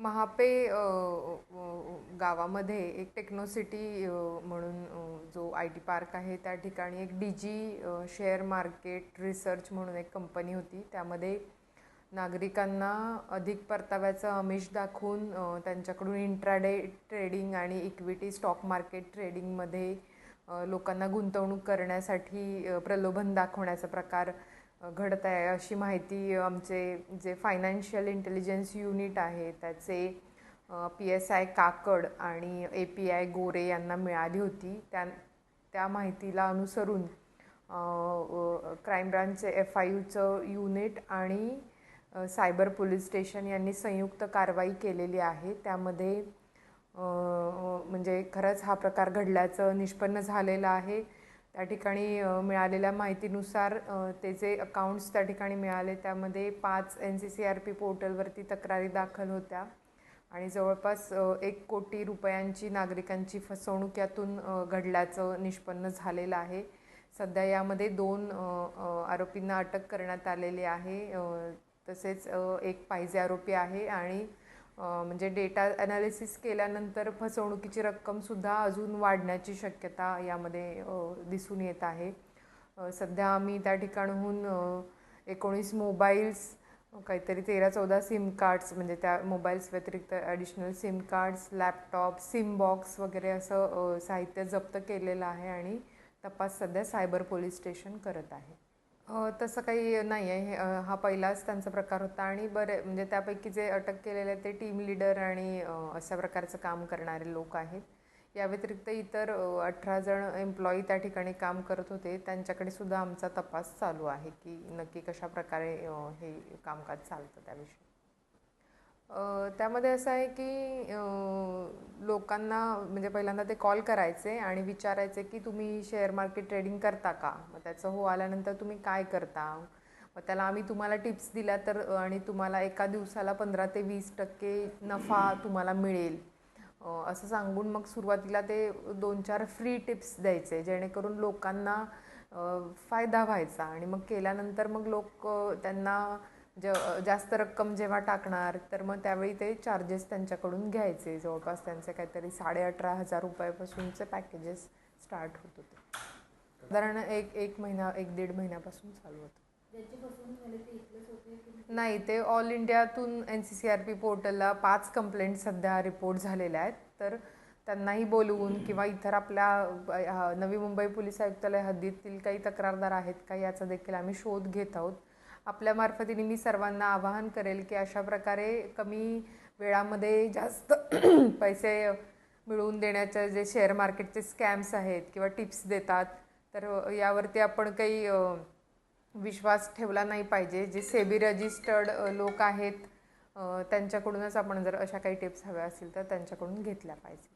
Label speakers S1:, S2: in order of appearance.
S1: महापे गावामध्ये एक टेक्नोसिटी म्हणून जो आय टी पार्क आहे त्या ठिकाणी एक शेअर मार्केट रिसर्च म्हणून एक कंपनी होती. त्यामध्ये नागरिकांना अधिक परताव्याचं आमिष दाखवून त्यांच्याकडून इंट्राडे ट्रेडिंग आणि इक्विटी स्टॉक मार्केट ट्रेडिंगमध्ये लोकांना गुंतवणूक करण्यासाठी प्रलोभन दाखवण्याचा प्रकार घडत आहे अशी माहिती आमचे जे फायनान्शियल इंटेलिजन्स युनिट आहे त्याचे PSI काकड आणि API गोरे यांना मिळाली होती. त्या माहितीला अनुसरून क्राईम ब्रांचचे FIUचं युनिट आणि सायबर पोलीस स्टेशन यांनी संयुक्त कारवाई केलेली आहे. त्यामध्ये म्हणजे खरंच हा प्रकार घडल्याचं निष्पन्न झालेलं आहे. त्या ठिकाणी मिळालेल्या माहितीनुसार त्याचे अकाउंट्स त्या ठिकाणी मिळाले. त्यामध्ये 5 NCCRP पोर्टलवरती तक्रारी दाखल होत्या आणि जवळपास 1 कोटी रुपयांची नागरिकांची फसवणूक यातून घडल्याचं निष्पन्न झालेलं आहे. सध्या यामध्ये 2 आरोपींना अटक करण्यात आलेली आहे. तसेच एक पाहिजे आरोपी आहे आणि म्हणजे डेटा ॲनालिसिस केल्यानंतर फसवणुकीची रक्कमसुद्धा अजून वाढण्याची शक्यता यामध्ये दिसून येत आहे. सध्या आम्ही त्या ठिकाणाहून 19 मोबाईल्स, काहीतरी 13-14 सिम कार्ड्स, म्हणजे त्या मोबाईल्स व्यतिरिक्त additional SIM cards, laptop, SIM box वगैरे असं साहित्य जप्त केलेलं आहे आणि तपास सध्या सायबर पोलीस स्टेशन करत आहे. तसं काही नाही आहे. हा पहिलाच त्यांचा प्रकार होता आणि म्हणजे त्यापैकी जे अटक केलेले ते टीम लीडर आणि अशा प्रकारचं काम करणारे लोक आहेत. या व्यतिरिक्त इतर 18 जण एम्प्लॉई त्या ठिकाणी काम करत होते. त्यांच्याकडे सुद्धा आमचा तपास चालू आहे की नक्की कशा प्रकारे हे कामकाज चालतं त्याविषयी. त्यामध्ये असं आहे की लोकांना म्हणजे पहिल्यांदा ते कॉल करायचे आणि विचारायचे की तुम्ही शेअर मार्केट ट्रेडिंग करता का? मग त्याचं हो आल्यानंतर तुम्ही काय करता? मग त्याला आम्ही तुम्हाला टिप्स दिल्या तर आणि तुम्हाला एका दिवसाला 15 ते 20% नफा तुम्हाला मिळेल असं सांगून मग सुरुवातीला ते 2-4 फ्री टिप्स द्यायचे जेणेकरून लोकांना फायदा व्हायचा आणि मग केल्यानंतर मग लोक त्यांना जास्त रक्कम जेव्हा टाकणार तर मग त्यावेळी ते चार्जेस त्यांच्याकडून घ्यायचे. जवळपास त्यांचे काहीतरी 18,500 रुपयापासूनचे पॅकेजेस स्टार्ट होत होते. साधारण एक महिना 1-1.5 महिन्यापासून चालू होतं. नाही, ते ऑल इंडियातून NCCRP पोर्टलला 5 कंप्लेंट सध्या रिपोर्ट झालेल्या आहेत. तर त्यांनाही बोलवून किंवा इतर आपल्या नवी मुंबई पोलीस आयुक्तालय हद्दीतील काही तक्रारदार आहेत का याचा देखील आम्ही शोध घेत आहोत. आपल्या मार्फतीने मी सर्वांना आवाहन करेल की अशा प्रकारे कमी वेळामध्ये जास्त पैसे मिळवून देण्याच्या जे शेअर मार्केटचे स्कॅम्स आहेत किंवा टिप्स देतात तर यावरती आपण काही विश्वास ठेवला नाही पाहिजे. जे सेबी रजिस्टर्ड लोक आहेत त्यांच्याकडूनच आपण जर अशा काही टिप्स हव्या असतील तर त्यांच्याकडून घेतल्या पाहिजे.